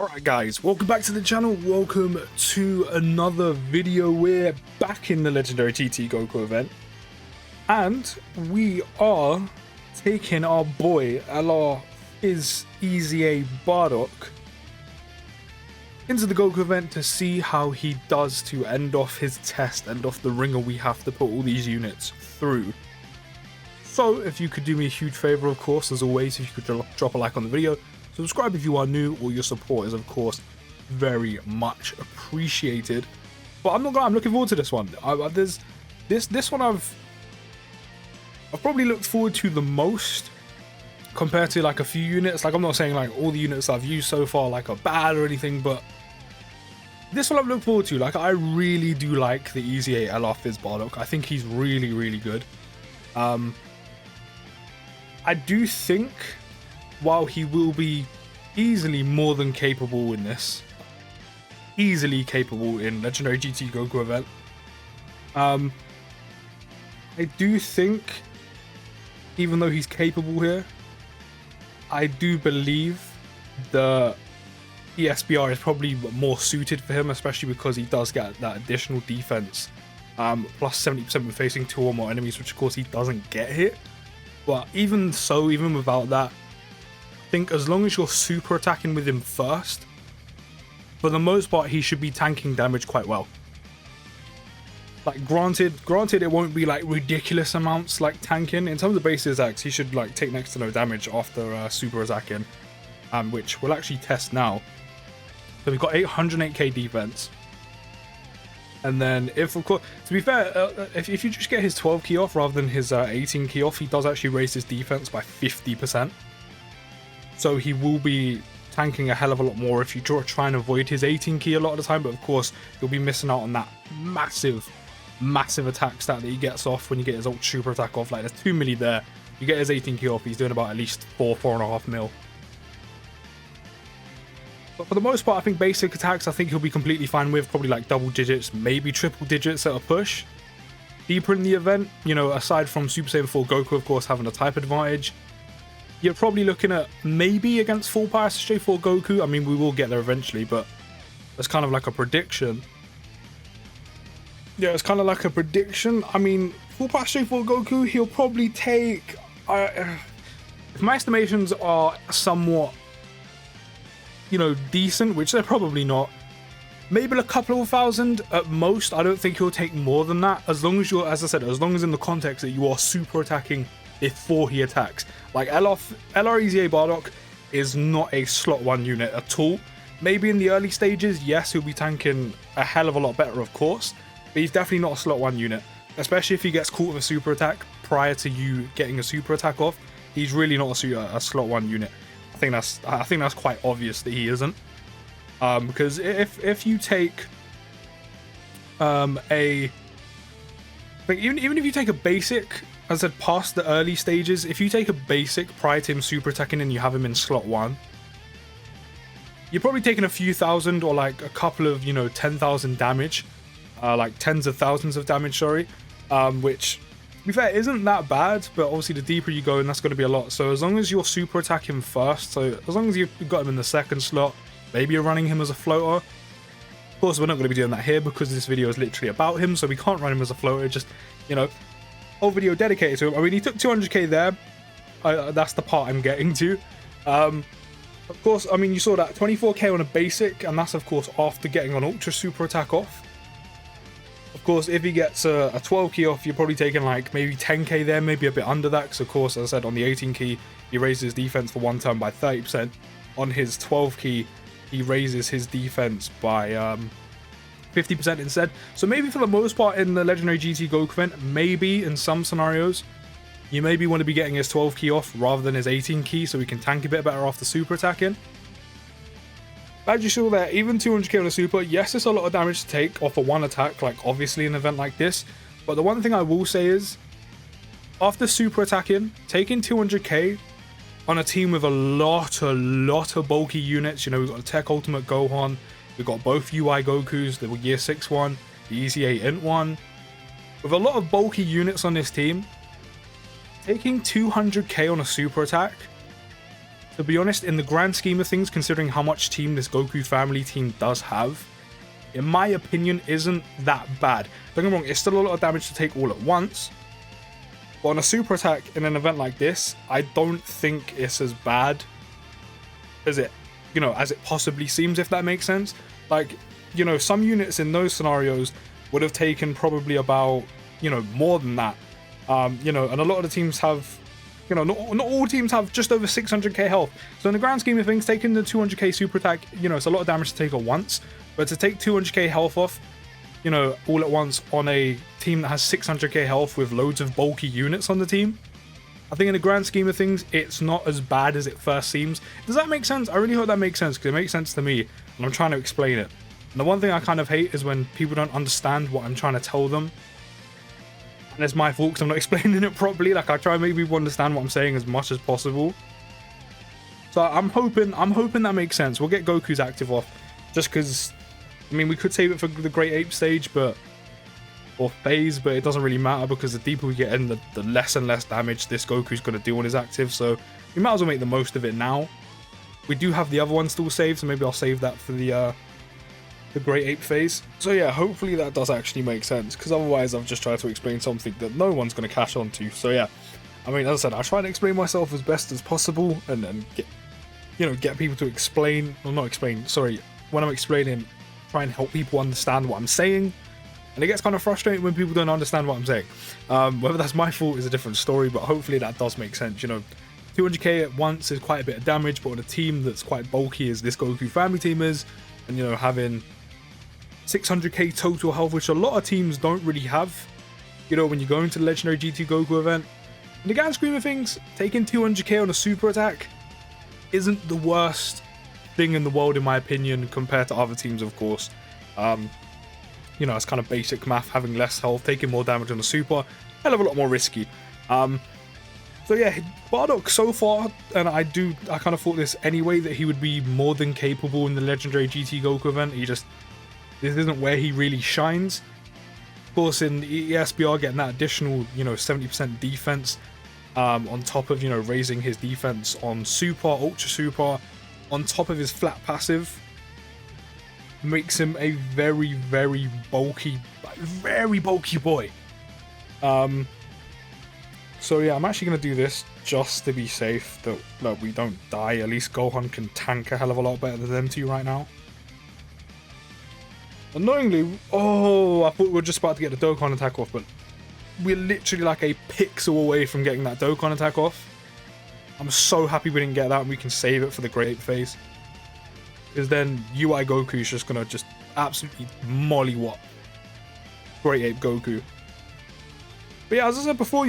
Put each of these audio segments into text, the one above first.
Alright guys, welcome back to the channel, welcome to another video. We're back in the Legendary TT Goku event, and we are taking our boy, Phy Bardock, into the Goku event to see how he does to end off his test, end off the ringer we have to put all these units through. So if you could do me a huge favour, of course, as always, if you could drop a like on the video, subscribe if you are new, or your support is of course very much appreciated. But I'm looking forward to this one. This one I've probably looked forward to the most compared to like a few units. Like, I'm not saying like all the units I've used so far like are bad or anything, but this one I've looked forward to. Like, I really do like the Easy 8 LR Phy Bardock. I think he's really good. I do think, while he will be easily more than capable in this, easily capable in Legendary GT Goku event, I do think, even though he's capable here, I do believe the ESBR is probably more suited for him, especially because he does get that additional defense, plus 70% when facing 2 or more enemies, which of course he doesn't get here. But even so, even without that, I think as long as you're super attacking with him first, for the most part he should be tanking damage quite well. Like, granted it won't be like ridiculous amounts like tanking. In terms of base attacks, he should like take next to no damage after super attacking, which we'll actually test now. So we've got 808k defense, and then if, of course, to be fair, if you just get his 12 key off rather than his 18 key off, he does actually raise his defense by 50%. So he will be tanking a hell of a lot more if you try and avoid his 18 key a lot of the time. But of course, you'll be missing out on that massive attack stat that he gets off when you get his ult super attack off. Like, there's 2 milli there. You get his 18 key off, he's doing about at least 4.5 mil. But for the most part, I think basic attacks, I think he'll be completely fine with, probably like double digits, maybe triple digits at a push. Deeper in the event, you know, aside from Super Saiyan 4 Goku, of course, having a type advantage, you're probably looking at maybe against full power SJ4 Goku. I mean, we will get there eventually, but it's kind of like a prediction. Yeah, it's kind of like a prediction. I mean, full power SJ4 Goku, he'll probably take... if my estimations are somewhat, you know, decent, which they're probably not, maybe a couple of thousand at most. I don't think he'll take more than that, as long as you're, as I said, as long as in the context that you are super attacking before he attacks. Like, LR Easy Bardock is not a slot 1 unit at all. Maybe in the early stages, yes, he'll be tanking a hell of a lot better, of course, but he's definitely not a slot 1 unit, especially if he gets caught with a super attack prior to you getting a super attack off. He's really not a slot 1 unit. I think that's quite obvious that he isn't, because if you take even if you take a basic, as I said, past the early stages, if you take a basic prior to him super attacking and you have him in slot 1, you're probably taking a few thousand or like a couple of, you know, 10,000 damage, like tens of thousands of damage, sorry, which, to be fair, isn't that bad, but obviously the deeper you go, and that's going to be a lot. So as long as you're super attacking first, so as long as you've got him in the second slot, maybe you're running him as a floater. Of course, we're not going to be doing that here because this video is literally about him, so we can't run him as a floater. Just, you know, whole video dedicated to him. I mean, he took 200k there. That's the part I'm getting to. Of course, I mean, you saw that 24k on a basic, and that's of course after getting an ultra super attack off. Of course, if he gets a 12 key off, you're probably taking like maybe 10k there, maybe a bit under that, because of course, as I said, on the 18 key, he raises his defense for 1 turn by 30%. On his 12 key, he raises his defense by 50% instead. So maybe for the most part in the Legendary GT Goku event, maybe in some scenarios, you maybe want to be getting his 12 key off rather than his 18 key, so we can tank a bit better after super attacking. As you saw there, even 200k on a super, yes, it's a lot of damage to take off of 1 attack, like obviously in an event like this. But the one thing I will say is, after super attacking, taking 200k on a team with a lot of bulky units, you know, we've got a Tech Ultimate Gohan, we've got both UI Gokus, the Year 6 one, the Easy 8 Int one. With a lot of bulky units on this team, taking 200k on a super attack to be honest, in the grand scheme of things, considering how much team this Goku family team does have, in my opinion, isn't that bad. Don't get me wrong, it's still a lot of damage to take all at once. But on a super attack in an event like this, I don't think it's as bad as it, as it possibly seems, if that makes sense. Like, some units in those scenarios would have taken probably about, more than that. And a lot of the teams have, not all teams have just over 600k health. So in the grand scheme of things, taking the 200k super attack, it's a lot of damage to take at once. But to take 200k health off, all at once on a team that has 600k health with loads of bulky units on the team, I think in the grand scheme of things, it's not as bad as it first seems. Does that make sense? I really hope that makes sense, because it makes sense to me, and I'm trying to explain it. And the one thing I kind of hate is when people don't understand what I'm trying to tell them. And it's my fault because I'm not explaining it properly. Like, I try and make people understand what I'm saying as much as possible. So I'm hoping that makes sense. We'll get Goku's active off, just because, I mean, we could save it for the Great Ape stage, or phase, but it doesn't really matter, because the deeper we get in, the less and less damage this Goku's going to do on his active. So we might as well make the most of it now. We do have the other one still saved, so maybe I'll save that for the Great Ape phase. So yeah, hopefully that does actually make sense, because otherwise I've just tried to explain something that no one's going to catch on to. So yeah, I mean, as I said, I try to explain myself as best as possible, and get people to explain, or not explain, sorry, when I'm explaining, try and help people understand what I'm saying. And it gets kind of frustrating when people don't understand what I'm saying. Whether that's my fault is a different story, but hopefully that does make sense. 200k at once is quite a bit of damage, but on a team that's quite bulky as this Goku family team is, and having 600k total health, which a lot of teams don't really have, when you go into the Legendary GT Goku event. In the grand scheme of things, taking 200k on a super attack isn't the worst thing in the world, in my opinion, compared to other teams, of course. It's kind of basic math, having less health, taking more damage on a super, hell of a lot more risky. So yeah, Bardock so far, and I kind of thought this anyway, that he would be more than capable in the Legendary GT Goku event. This isn't where he really shines. Of course, in the ESBR, getting that additional, 70% defense, on top of, raising his defense on super, ultra super, on top of his flat passive, makes him a very, very bulky boy. So yeah, I'm actually going to do this just to be safe, that we don't die. At least Gohan can tank a hell of a lot better than them two right now. Annoyingly, I thought we were just about to get the Dokkan attack off, but we're literally like a pixel away from getting that Dokkan attack off. I'm so happy we didn't get that, and we can save it for the Great Ape phase. Because then UI Goku is just going to just absolutely mollywop Great Ape Goku. But yeah, as I said before,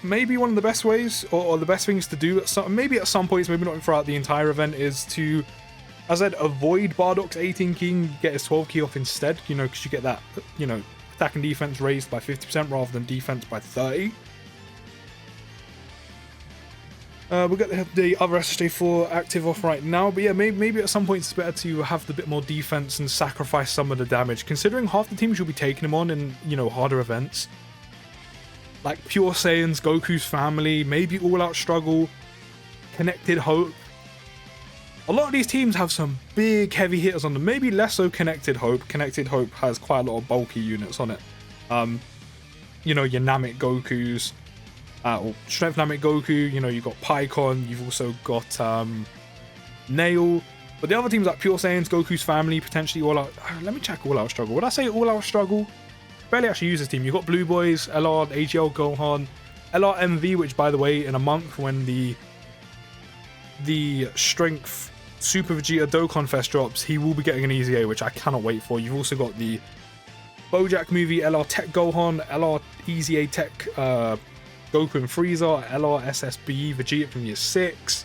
maybe one of the best ways, or the best things to do, maybe at some points, maybe not throughout the entire event, is to, as I said, avoid Bardock's 18 key, get his 12 key off instead, because you get that, attack and defense raised by 50% rather than defense by 30. We'll get the other SSJ4 active off right now, but yeah, maybe at some point it's better to have the bit more defense and sacrifice some of the damage, considering half the teams you'll be taking him on in, harder events. Like Pure Saiyans, Goku's family, maybe All Out Struggle, Connected Hope. A lot of these teams have some big heavy hitters on them, maybe less so Connected Hope. Connected Hope has quite a lot of bulky units on it. Your Namek Gokus, or Strength Namek Goku, you've got Pycon, you've also got Nail. But the other teams like Pure Saiyans, Goku's family, potentially All Out. Let me check All Out Struggle. Would I say All Out Struggle? Barely actually use this team. You've got Blue Boys, LR, AGL Gohan, LR MV, which by the way, in a month when the Strength Super Vegeta Dokkan Fest drops, he will be getting an easy A, which I cannot wait for. You've also got the Bojack movie, LR Tech Gohan, LR Easy A Tech Goku and Frieza, LR SSBE Vegeta from year 6.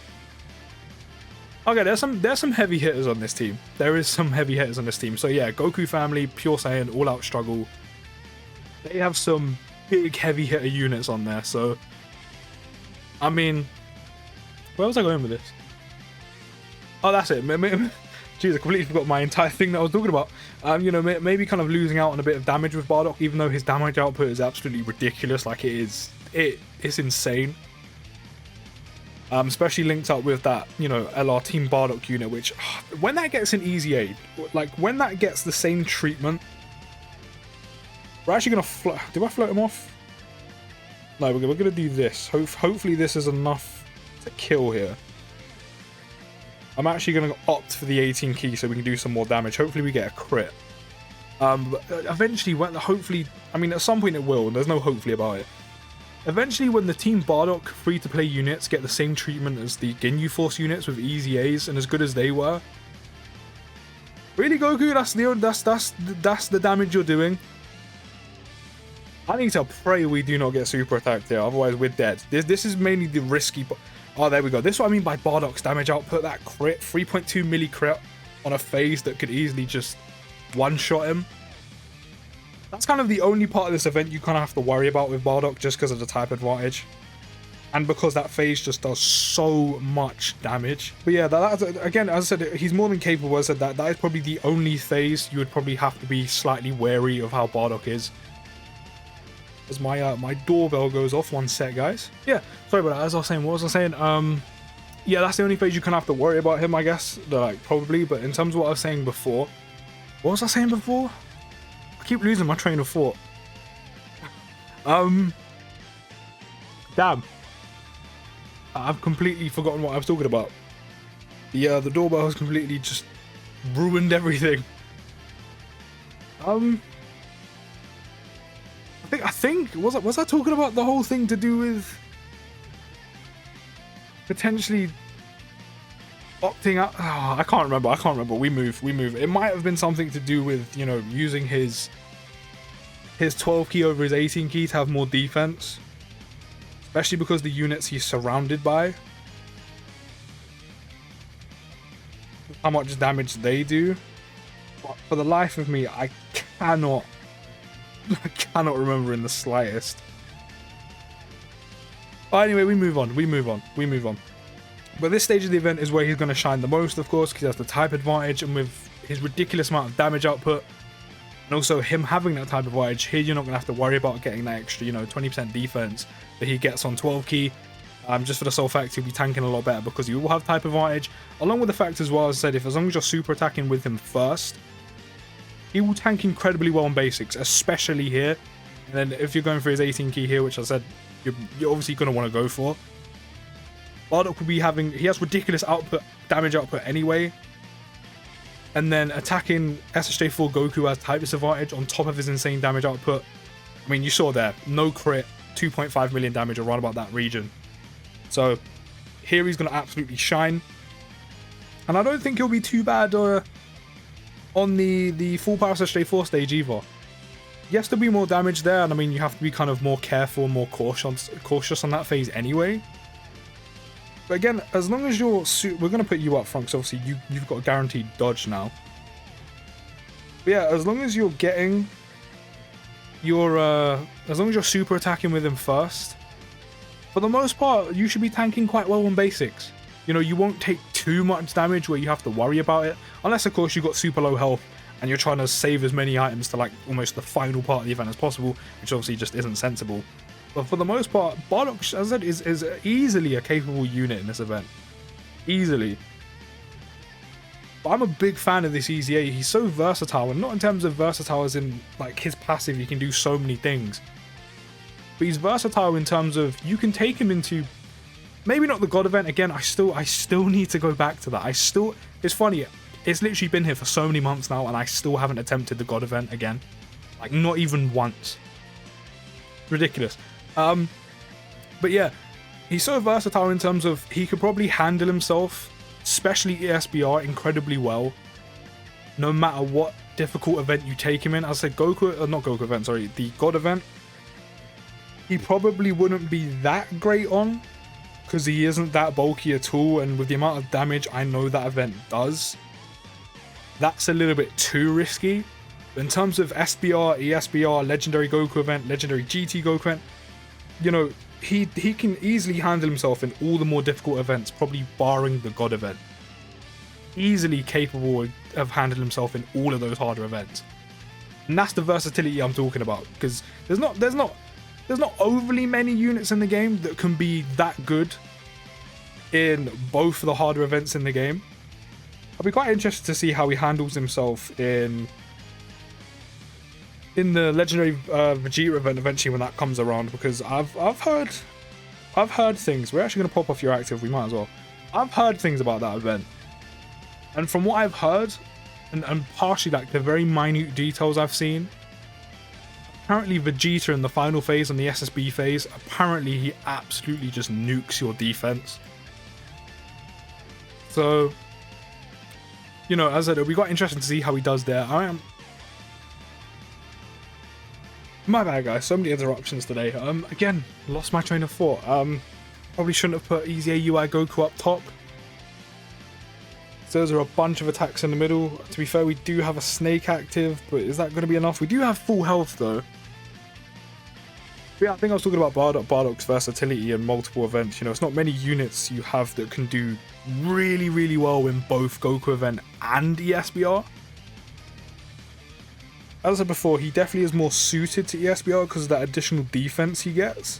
Okay, there's some heavy hitters on this team. There is some heavy hitters on this team. So yeah, Goku family, Pure Saiyan, All Out Struggle. They have some big heavy hitter units on there. So, I mean, where was I going with this? Oh, that's it. Jeez, I completely forgot my entire thing that I was talking about. Maybe kind of losing out on a bit of damage with Bardock, even though his damage output is absolutely ridiculous. Like it's insane. Especially linked up with that, you know, LR Team Bardock unit, which when that gets an easy aid, like when that gets the same treatment, we're actually gonna float. Do I float him off? No, we're gonna do this. Hopefully this is enough to kill here. I'm actually gonna opt for the 18 key so we can do some more damage. Hopefully we get a crit. But eventually, hopefully, I mean, at some point it will. There's no hopefully about it. Eventually, when the Team Bardock free-to-play units get the same treatment as the Ginyu Force units with easy A's and as good as they were, really, Goku, that's the damage you're doing. I need to pray we do not get super attacked here, otherwise we're dead. This is mainly the risky. Oh, there we go. This is what I mean by Bardock's damage output. That crit, 3.2 milli crit on a phase that could easily just one-shot him. That's kind of the only part of this event you kind of have to worry about with Bardock, just because of the type advantage. And because that phase just does so much damage. But yeah, that's, again, as I said, he's more than capable. As I said, that is probably the only phase you would probably have to be slightly wary of how Bardock is. As my doorbell goes off, one sec, guys. Yeah, sorry about that. As I was saying, what was I saying? Yeah, that's the only phase you kind of have to worry about him, I guess. Like, probably. But in terms of what I was saying before, what was I saying before? I keep losing my train of thought. Damn. I've completely forgotten what I was talking about. Yeah, the doorbell has completely just ruined everything. I think was I talking about the whole thing to do with potentially opting out? Oh, I can't remember. We move. It might have been something to do with, you know, using his 12 key over his 18 key to have more defense, especially because the units he's surrounded by, how much damage they do. But for the life of me, I cannot remember in the slightest. Oh, anyway, we move on. But this stage of the event is where he's going to shine the most, of course, because he has the type advantage, and with his ridiculous amount of damage output, and also him having that type advantage, here you're not going to have to worry about getting that extra, you know, 20% defense that he gets on 12 key. Just for the sole fact he'll be tanking a lot better because you will have type advantage, along with the fact as well, as I said, if as long as you're super attacking with him first, he will tank incredibly well on basics, especially here. And then if you're going for his 18 key here, which I said you're obviously going to want to go for, Bardock will be he has ridiculous damage output anyway. And then attacking SSJ4 Goku has type disadvantage on top of his insane damage output. I mean, you saw there, no crit, 2.5 million damage around about that region. So here he's going to absolutely shine. And I don't think he'll be too bad on the full power SSJ4 stage either. Yes, there'll be more damage there, and I mean, you have to be kind of more careful, more cautious on that phase anyway. But again, as long as you're... We're going to put you up front, because obviously you've got a guaranteed dodge now. But yeah, as long as you're getting your... as long as you're super attacking with him first, for the most part, you should be tanking quite well on basics. You know, you won't take too much damage where you have to worry about it. Unless, of course, you've got super low health and you're trying to save as many items to, like, almost the final part of the event as possible, which obviously just isn't sensible. But for the most part, Bardock, as I said, is easily a capable unit in this event. Easily. But I'm a big fan of this EZA. He's so versatile, and not in terms of versatile as in, like, his passive, he can do so many things. But he's versatile in terms of, you can take him into, maybe not the God event. Again, I still need to go back to that. It's funny, it's literally been here for so many months now, and I still haven't attempted the God event again. Like, not even once. Ridiculous. But yeah, he's so versatile in terms of he could probably handle himself, especially ESBR, incredibly well, no matter what difficult event you take him in. As I said, the God event, he probably wouldn't be that great on, because he isn't that bulky at all, and with the amount of damage I know that event does, that's a little bit too risky. But in terms of SBR, ESBR, Legendary Goku event, Legendary GT Goku event, you know, he can easily handle himself in all the more difficult events, probably barring the God event. Easily capable of handling himself in all of those harder events. And that's the versatility I'm talking about, because there's not overly many units in the game that can be that good in both of the harder events in the game. I'll be quite interested to see how he handles himself in the legendary Vegeta event eventually when that comes around, because I've heard things. We're actually going to pop off your active, we might as well. I've heard things about that event, and from what I've heard, and partially like the very minute details I've seen, apparently Vegeta in the final phase, on the SSB phase, apparently he absolutely just nukes your defense. So, you know, as I said, it'll be quite interesting to see how he does there. My bad, guys. So many interruptions today. Again, lost my train of thought. Probably shouldn't have put Easy UI Goku up top. So those are a bunch of attacks in the middle. To be fair, we do have a snake active, but is that going to be enough? We do have full health, though. But yeah, I think I was talking about Bardock's versatility in multiple events. You know, it's not many units you have that can do really, really well in both Goku event and ESBR. As I said before, he definitely is more suited to ESBR because of that additional defense he gets.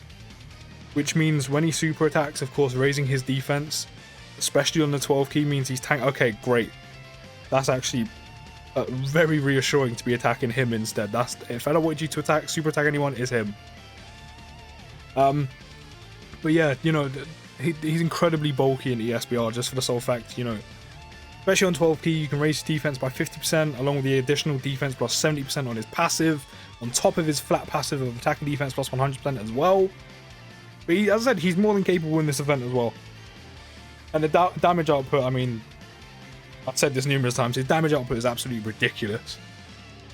Which means when he super attacks, of course, raising his defense, especially on the 12 key, means he's tank. Okay, great. That's actually very reassuring to be attacking him instead. That's, if I don't want you to attack, super attack anyone, is him. But yeah, you know, he's incredibly bulky in ESBR just for the sole fact, you know, especially on 12 key, you can raise his defense by 50%, along with the additional defense plus 70% on his passive, on top of his flat passive of attacking defense plus 100% as well. But he, as I said, he's more than capable in this event as well. And the damage output, I mean, I've said this numerous times, his damage output is absolutely ridiculous.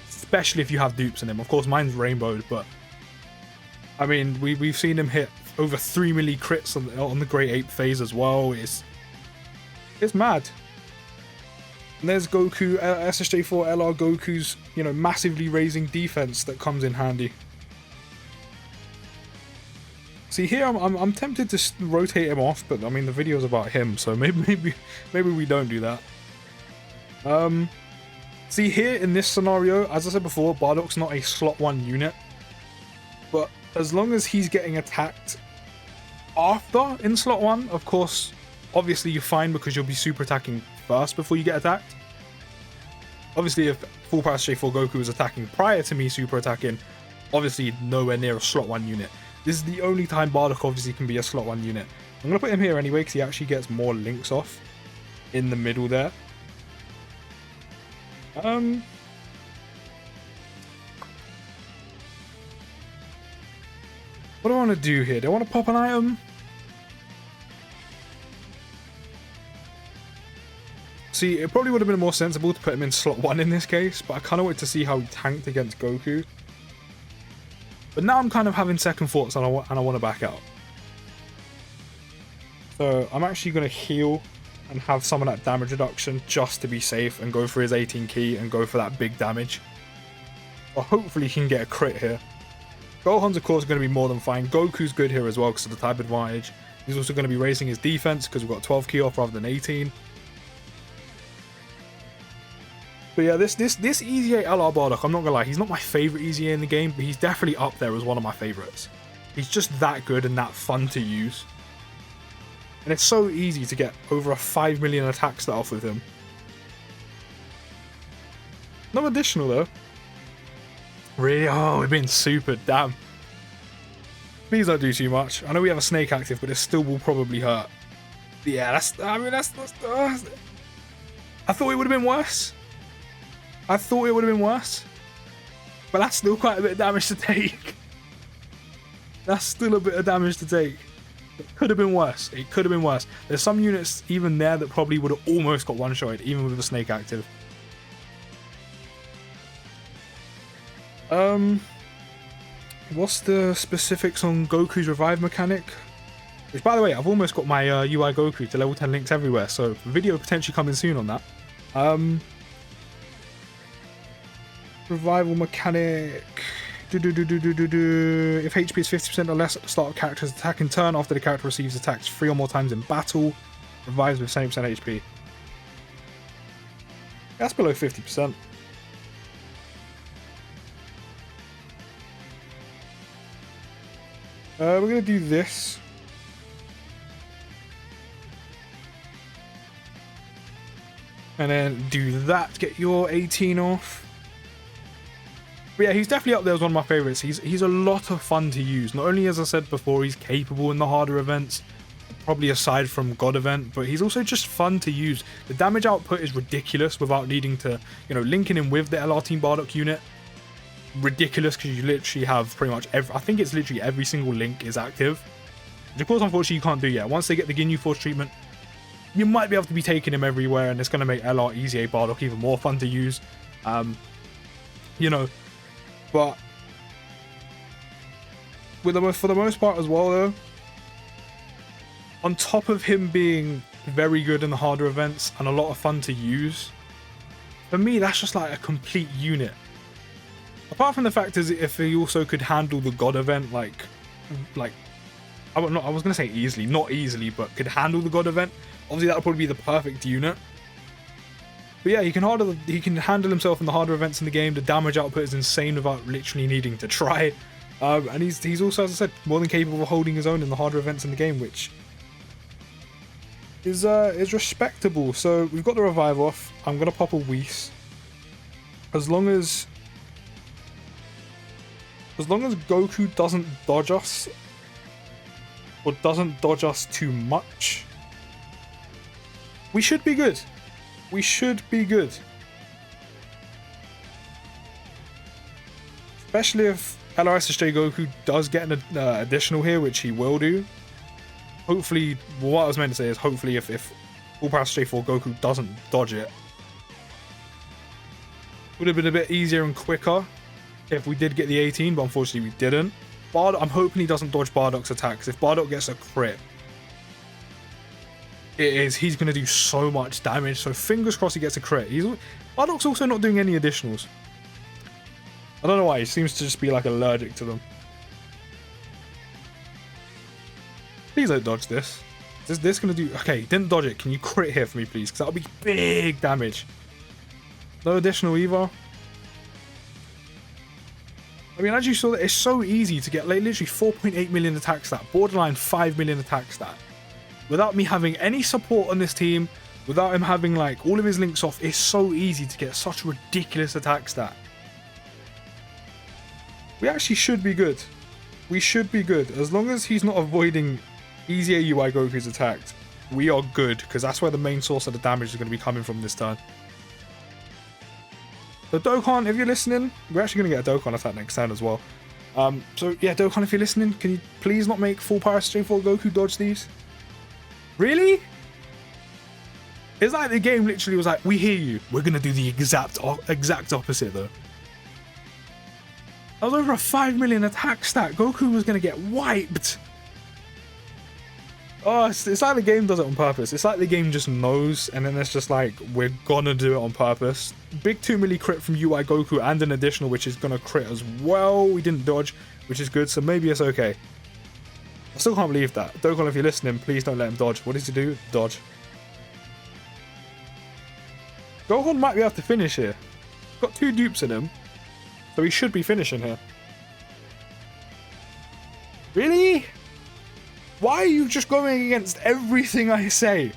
Especially if you have dupes in him. Of course, mine's rainbowed, but I mean, we've seen him hit over 3 milli crits on the Great Ape phase as well. It's mad. And there's Goku, SSJ4 LR Goku's, you know, massively raising defense that comes in handy. See here, I'm tempted to rotate him off, but I mean the video's about him, so maybe we don't do that. See here in this scenario, as I said before, Bardock's not a slot 1 unit, but as long as he's getting attacked after in slot 1, of course, obviously you're fine because you'll be super attacking first before you get attacked. Obviously, if full power J4 Goku was attacking prior to me super attacking, obviously nowhere near a slot 1 unit. This is the only time Bardock obviously can be a slot 1 unit. I'm going to put him here anyway because he actually gets more links off in the middle there. What do I want to do here? Do I want to pop an item? See, it probably would have been more sensible to put him in slot 1 in this case, but I kind of wanted to see how he tanked against Goku. But now I'm kind of having second thoughts and I want to back out. So I'm actually going to heal and have some of that damage reduction just to be safe and go for his 18 key and go for that big damage. Well, hopefully he can get a crit here. Gohan's of course going to be more than fine. Goku's good here as well because of the type advantage. He's also going to be raising his defense because we've got 12 key off rather than 18. But yeah, this Easy 8 LR Bardock, I'm not gonna lie, he's not my favourite Easy 8 in the game, but he's definitely up there as one of my favourites. He's just that good and that fun to use. And it's so easy to get over a 5 million attack start off with him. No additional though. Really? Oh, we're being super, damn. Please don't do too much. I know we have a snake active, but it still will probably hurt. Yeah, I thought it would have been worse. But that's still quite a bit of damage to take. That's still a bit of damage to take. It could have been worse. It could have been worse. There's some units even there that probably would have almost got one-shotted, even with a snake active. What's the specifics on Goku's revive mechanic? Which, by the way, I've almost got my UI Goku to level 10 links everywhere, so video potentially coming soon on that. Revival mechanic. If HP is 50% or less at the start of character's attack in turn, after the character receives attacks 3 or more times in battle, revives with 70% HP. That's below 50%. We're going to do this. And then do that, get your 18 off. But yeah, he's definitely up there as one of my favorites. He's a lot of fun to use. Not only, as I said before, he's capable in the harder events, probably aside from God event, but he's also just fun to use. The damage output is ridiculous without needing to, you know, linking him with the LR Team Bardock unit. Ridiculous, because you literally have pretty much I think it's literally every single link is active. Which of course, unfortunately, you can't do yet. Once they get the Ginyu Force treatment, you might be able to be taking him everywhere, and it's going to make LR EZA Bardock even more fun to use. You know, but for the most part as well, though, on top of him being very good in the harder events and a lot of fun to use, for me, that's just like a complete unit. Apart from the fact is if he also could handle the God event, like I was going to say easily, not easily, but could handle the God event, obviously that would probably be the perfect unit. But yeah, he can handle himself in the harder events in the game. The damage output is insane without literally needing to try. And he's also, as I said, more than capable of holding his own in the harder events in the game, which is respectable. So we've got the revive off. I'm gonna pop a Whis. As long as Goku doesn't dodge us, or doesn't dodge us too much, we should be good. We should be good. Especially if LRSSJ Goku does get an additional here, which he will do. Hopefully, what I was meant to say is hopefully if Full Power SSJ4 Goku doesn't dodge it, would have been a bit easier and quicker if we did get the 18, but unfortunately we didn't. I'm hoping he doesn't dodge Bardock's attacks. If Bardock gets a crit, he's going to do so much damage, so fingers crossed he gets a crit. Bardock's also not doing any additionals. I don't know why, he seems to just be like allergic to them. Please don't dodge this. Is this going to do... Okay, didn't dodge it. Can you crit here for me, please? Because that'll be big damage. No additional either. I mean, as you saw, it's so easy to get like literally 4.8 million attack stat, borderline 5 million attack stat. Without me having any support on this team, without him having like all of his links off, it's so easy to get such a ridiculous attack stat. We actually should be good. We should be good. As long as he's not avoiding EZA UI Goku's attacks, we are good, because that's where the main source of the damage is going to be coming from this turn. So Dokkan, if you're listening, we're actually going to get a Dokkan attack next turn as well. So yeah, Dokkan, if you're listening, can you please not make Full Power SSJ4 Goku dodge these? Really? It's like the game literally was like, we hear you. We're going to do the exact opposite though. That was over a 5 million attack stat. Goku was going to get wiped. Oh, it's like the game does it on purpose. It's like the game just knows, and then it's just like, we're gonna do it on purpose. Big 2 milli crit from UI Goku and an additional, which is gonna crit as well. We didn't dodge, which is good, so maybe it's okay. I still can't believe that. Dokkan, if you're listening, please don't let him dodge. What does he do? Dodge. Gohan might be able to finish here. Got 2 dupes in him, so he should be finishing here. Really? Why are you just going against everything I say?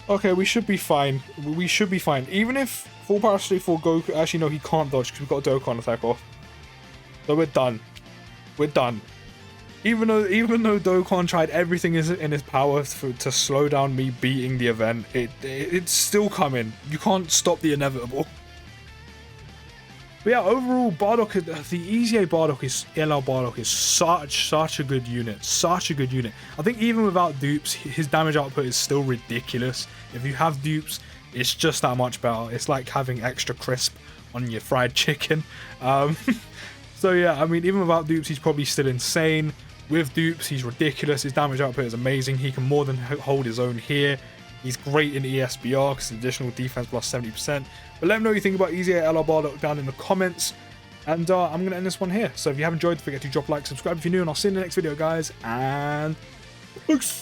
Okay, we should be fine. We should be fine. Even if Full Power SSJ4 Goku... Actually, no, he can't dodge because we've got a Dokkan attack off. So we're done. We're done. Even though Dokkan tried everything in his power to slow down me beating the event, it's still coming. You can't stop the inevitable. But yeah, overall, Bardock, the EZA Bardock LR Bardock is such a good unit. Such a good unit. I think even without dupes, his damage output is still ridiculous. If you have dupes, it's just that much better. It's like having extra crisp on your fried chicken. So yeah, I mean, even without dupes, he's probably still insane. With dupes, he's ridiculous. His damage output is amazing. He can more than hold his own here. He's great in ESBR because additional defense plus 70%. But let me know what you think about EZA LR Bardock down in the comments. And I'm going to end this one here. So if you have enjoyed, don't forget to drop a like, subscribe if you're new, and I'll see you in the next video, guys. And peace.